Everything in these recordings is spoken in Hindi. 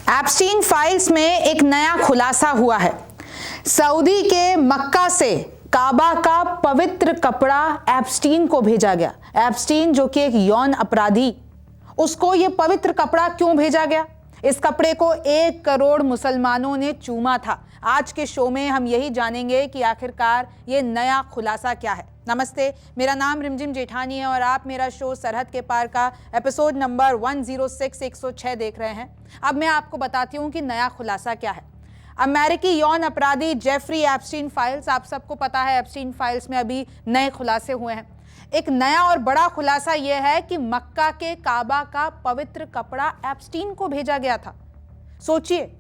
एप्स्टीन फाइल्स में एक नया खुलासा हुआ है। सऊदी के मक्का से काबा का पवित्र कपड़ा एप्स्टीन को भेजा गया। एप्स्टीन जो कि एक यौन अपराधी, उसको ये पवित्र कपड़ा क्यों भेजा गया? इस कपड़े को 1 करोड़ मुसलमानों ने चूमा था। आज के शो में हम यही जानेंगे कि आखिरकार ये नया खुलासा क्या है। नमस्ते, मेरा नाम रिमझिम जेठानी है और आप मेरा शो सरहद के पार का एपिसोड नंबर 106 देख रहे हैं। अब मैं आपको बताती हूँ कि नया खुलासा क्या है। अमेरिकी यौन अपराधी जेफरी एप्स्टीन फाइल्स, आप सबको पता है एप्स्टीन फाइल्स में अभी नए खुलासे हुए हैं। एक नया और बड़ा खुलासा यह है कि मक्का के काबा का पवित्र कपड़ा एप्स्टीन को भेजा गया था। सोचिए,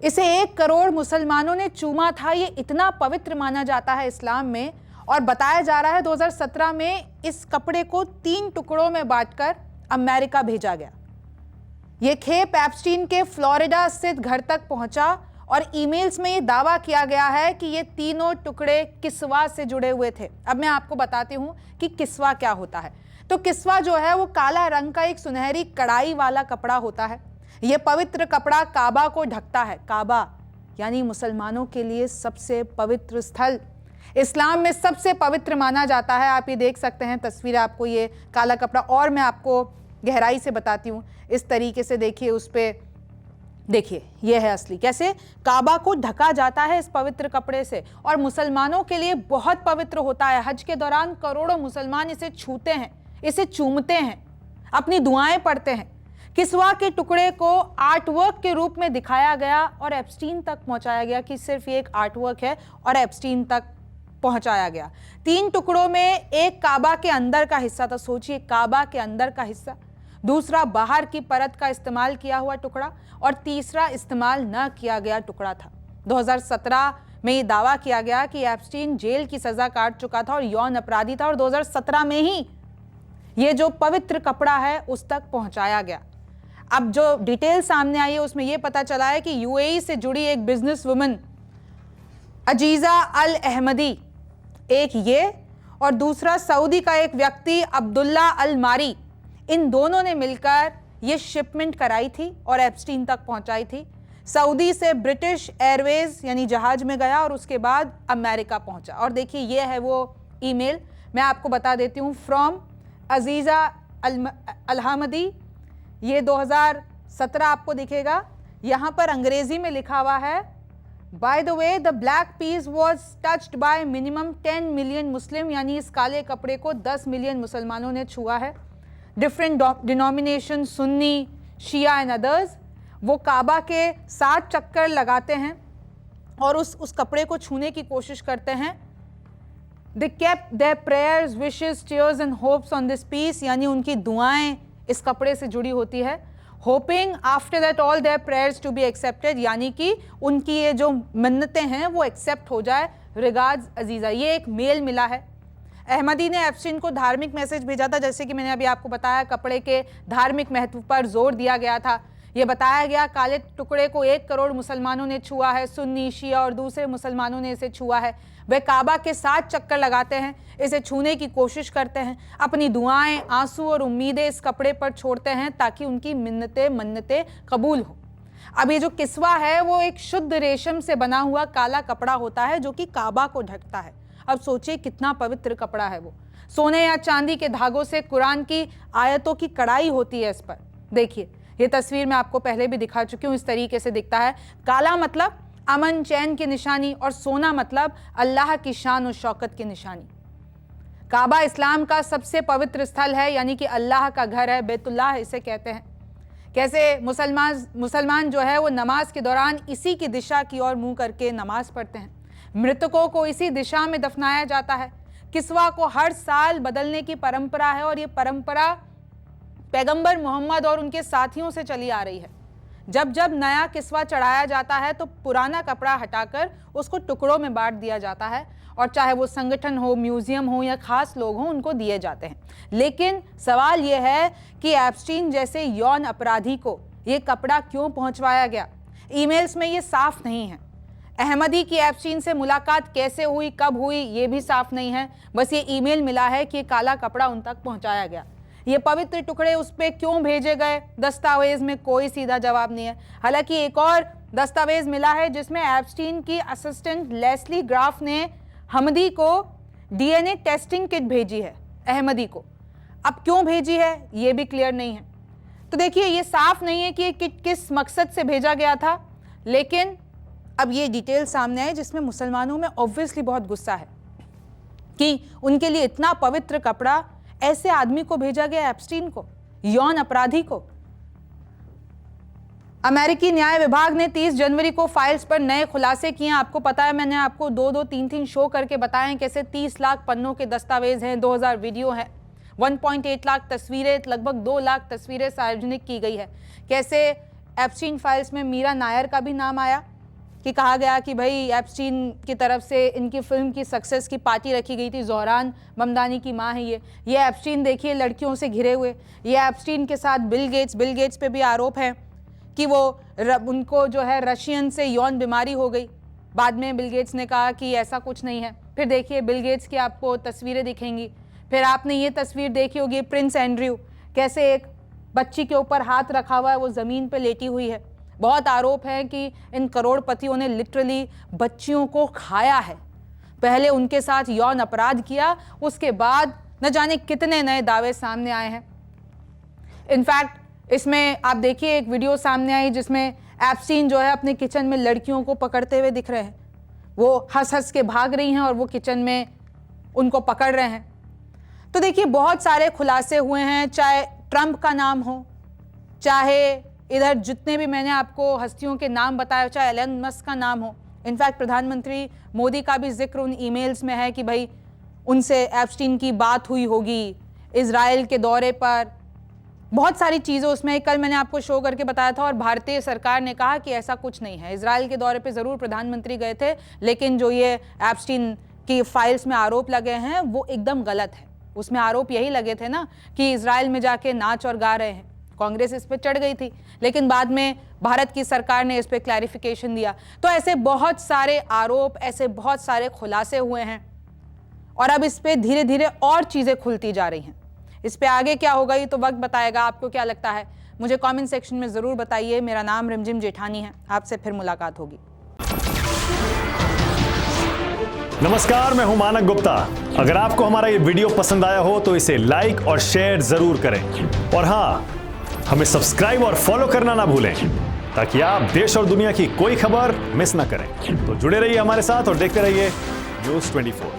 इसे 1 करोड़ मुसलमानों ने चूमा था। ये इतना पवित्र माना जाता है इस्लाम में और बताया जा रहा है 2017 में इस कपड़े को 3 टुकड़ों में बांटकर अमेरिका भेजा गया। यह खेप एप्स्टीन के फ्लोरिडा स्थित घर तक पहुंचा और ईमेल्स में यह दावा किया गया है कि ये तीनों टुकड़े किस्वा से जुड़े हुए थे। अब मैं आपको बताती हूं कि किस्वा क्या होता है। तो किस्वा जो है वो काला रंग का एक सुनहरी कढ़ाई वाला कपड़ा होता है। यह पवित्र कपड़ा काबा को ढकता है। काबा यानी मुसलमानों के लिए सबसे पवित्र स्थल, इस्लाम में सबसे पवित्र माना जाता है। आप ये देख सकते हैं तस्वीर, आपको ये काला कपड़ा, और मैं आपको गहराई से बताती हूँ। इस तरीके से देखिए, उस पे देखिए, यह है असली कैसे काबा को ढका जाता है इस पवित्र कपड़े से, और मुसलमानों के लिए बहुत पवित्र होता है। हज के दौरान करोड़ों मुसलमान इसे छूते हैं, इसे चूमते हैं, अपनी दुआएं पढ़ते हैं। किस्वा के टुकड़े को आर्टवर्क के रूप में दिखाया गया और एप्स्टीन तक पहुंचाया गया कि सिर्फ ये एक आर्टवर्क है, और एप्स्टीन तक पहुंचाया गया। 3 टुकड़ों में एक काबा के अंदर का हिस्सा था। सोचिए, काबा के अंदर का हिस्सा, दूसरा बाहर की परत का इस्तेमाल किया हुआ टुकड़ा, और तीसरा इस्तेमाल न किया गया टुकड़ा था। 2017 में ये दावा किया गया कि एप्स्टीन जेल की सजा काट चुका था और यौन अपराधी था, और 2017 में ही ये जो पवित्र कपड़ा है उस तक पहुंचाया गया। अब जो डिटेल सामने आई है उसमें यह पता चला है कि यूएई से जुड़ी एक बिजनेस वुमन अजीजा अल अहमदी, एक ये, और दूसरा सऊदी का एक व्यक्ति अब्दुल्ला अल मारी, इन दोनों ने मिलकर ये शिपमेंट कराई थी और एप्स्टीन तक पहुंचाई थी। सऊदी से ब्रिटिश एयरवेज यानी जहाज में गया और उसके बाद अमेरिका पहुंचा। और देखिए, ये है वो ईमेल, मैं आपको बता देती हूँ। फ्रॉम अजीजा अल-अहमदी, ये 2017 आपको दिखेगा। यहाँ पर अंग्रेजी में लिखा हुआ है, by the way the black piece was touched by minimum 10 million Muslim, यानी इस काले कपड़े को 10 मिलियन मुसलमानों ने छुआ है। Different denomination, Sunni, Shia and others, वो काबा के 7 चक्कर लगाते हैं और उस कपड़े को छूने की कोशिश करते हैं। They kept their prayers, wishes, tears and hopes on this piece, यानी उनकी दुआएं इस कपड़े से जुड़ी होती है। Hoping after that all their prayers to be accepted, यानी कि उनकी ये जो मन्नतें हैं वो एक्सेप्ट हो जाए। रिगार्ड्स अजीजा। ये एक मेल मिला है। अहमदी ने एप्स्टीन को धार्मिक मैसेज भेजा था। जैसे कि मैंने अभी आपको बताया, कपड़े के धार्मिक महत्व पर जोर दिया गया था। यह बताया गया काले टुकड़े को 1 करोड़ मुसलमानों ने छुआ है, सुन्नी, शिया और दूसरे मुसलमानों ने इसे छुआ है। वे काबा के 7 चक्कर लगाते हैं, इसे छूने की कोशिश करते हैं, अपनी दुआएं, आंसू और उम्मीदें इस कपड़े पर छोड़ते हैं ताकि उनकी मन्नतें कबूल हो। अब ये जो किस्वा है वो एक शुद्ध रेशम से बना हुआ काला कपड़ा होता है जो कि काबा को ढकता है। अब सोचिए कितना पवित्र कपड़ा है वो। सोने या चांदी के धागों से कुरान की आयतों की कढ़ाई होती है इस पर। देखिए, ये तस्वीर मैं आपको पहले भी दिखा चुकी हूँ। इस तरीके से दिखता है। काला मतलब अमन चैन की निशानी, और सोना मतलब अल्लाह की शान और शौकत की निशानी। काबा इस्लाम का सबसे पवित्र स्थल है, यानी कि अल्लाह का घर है, बैतुल्लाह इसे कहते हैं। कैसे मुसलमान जो है वो नमाज के दौरान इसी की दिशा की ओर मुंह करके नमाज पढ़ते हैं। मृतकों को इसी दिशा में दफनाया जाता है। किस्वा को हर साल बदलने की परंपरा है, और ये परंपरा पैगंबर मोहम्मद और उनके साथियों से चली आ रही है। जब जब नया किस्वा चढ़ाया जाता है तो पुराना कपड़ा हटाकर उसको टुकड़ों में बांट दिया जाता है, और चाहे वो संगठन हो, म्यूजियम हो या खास लोग हों, उनको दिए जाते हैं। लेकिन सवाल यह है कि एप्स्टीन जैसे यौन अपराधी को ये कपड़ा क्यों पहुंचवाया गया? ईमेल्स में ये साफ नहीं है। अहमदी की एप्स्टीन से मुलाकात कैसे हुई, कब हुई, ये भी साफ नहीं है। बस ये ईमेल मिला है कि काला कपड़ा उन तक पहुंचाया गया। ये पवित्र टुकड़े उस पर क्यों भेजे गए, दस्तावेज में कोई सीधा जवाब नहीं है। हालांकि एक और दस्तावेज मिला है जिसमें एप्स्टीन की असिस्टेंट लेस्ली ग्राफ ने हमदी को डीएनए टेस्टिंग किट भेजी है, अहमदी को। अब क्यों भेजी है ये भी क्लियर नहीं है। तो देखिए ये साफ नहीं है कि ये किट किस मकसद से भेजा गया था, लेकिन अब ये डिटेल सामने आए जिसमें मुसलमानों में ऑब्वियसली बहुत गुस्सा है कि उनके लिए इतना पवित्र कपड़ा ऐसे आदमी को भेजा गया, एप्स्टीन को, यौन अपराधी को। अमेरिकी न्याय विभाग ने 30 जनवरी को फाइल्स पर नए खुलासे किए। आपको पता है मैंने आपको 2-2, 3-3 शो करके बताएं कैसे 30 लाख पन्नों के दस्तावेज हैं, 2000 वीडियो हैं, 1.8 लाख तस्वीरें, लगभग 2 लाख तस्वीरें सार्वजनिक की गई है। कैसे एप्स्टीन फाइल्स में मीरा नायर का भी नाम आया कि कहा गया कि भाई एप्स्टीन की तरफ से इनकी फिल्म की सक्सेस की पार्टी रखी गई थी। ज़ोहरान ममदानी की माँ है ये एप्स्टीन देखिए लड़कियों से घिरे हुए। ये एप्स्टीन के साथ बिल गेट्स पे भी आरोप है कि वो उनको जो है रशियन से यौन बीमारी हो गई। बाद में बिल गेट्स ने कहा कि ऐसा कुछ नहीं है। फिर देखिए बिल गेट्स की आपको तस्वीरें दिखेंगी। फिर आपने ये तस्वीर देखी होगी प्रिंस एंड्रयू, कैसे एक बच्ची के ऊपर हाथ रखा हुआ है, वो ज़मीन पे लेटी हुई है। बहुत आरोप है कि इन करोड़पतियों ने लिटरली बच्चियों को खाया है, पहले उनके साथ यौन अपराध किया, उसके बाद न जाने कितने नए दावे सामने आए हैं। इनफैक्ट इसमें आप देखिए एक वीडियो सामने आई जिसमें एप्स्टीन जो है अपने किचन में लड़कियों को पकड़ते हुए दिख रहे हैं। वो हंस हंस के भाग रही हैं और वो किचन में उनको पकड़ रहे हैं। तो देखिए बहुत सारे खुलासे हुए हैं, चाहे ट्रंप का नाम हो, चाहे इधर जितने भी मैंने आपको हस्तियों के नाम बताए, चाहे एलन मस्क का नाम हो। इनफैक्ट प्रधानमंत्री मोदी का भी जिक्र उन ईमेल्स में है कि भाई उनसे एप्स्टीन की बात हुई होगी इजराइल के दौरे पर। बहुत सारी चीज़ें उसमें कल मैंने आपको शो करके बताया था और भारतीय सरकार ने कहा कि ऐसा कुछ नहीं है। इजराइल के दौरे पे ज़रूर प्रधानमंत्री गए थे, लेकिन जो ये एप्स्टीन की फाइल्स में आरोप लगे हैं वो एकदम गलत है। उसमें आरोप यही लगे थे ना कि इजराइल में जाके नाच और गा रहे हैं। कांग्रेस इस पे चढ़ गई थी, लेकिन बाद में भारत की सरकार ने इस पे क्लैरिफिकेशन दिया। तो ऐसे बहुत सारे आरोप, ऐसे बहुत सारे खुलासे हुए हैं और अब इस पे धीरे धीरे और चीज़ें खुलती जा रही हैं। इस पे आगे क्या होगा ये तो वक्त बताएगा। आपको क्या लगता है मुझे कमेंट सेक्शन में ज़रूर बताइए। मेरा नाम रिमझिम जेठानी है। आपसे फिर मुलाकात होगी। नमस्कार, मैं हूं मानक गुप्ता। अगर आपको हमारा ये वीडियो पसंद आया हो तो इसे लाइक और शेयर जरूर करें और हाँ, हमें सब्सक्राइब और फॉलो करना ना भूलें ताकि आप देश और दुनिया की कोई खबर मिस ना करें। तो जुड़े रहिए हमारे साथ और देखते रहिए न्यूज़ 24।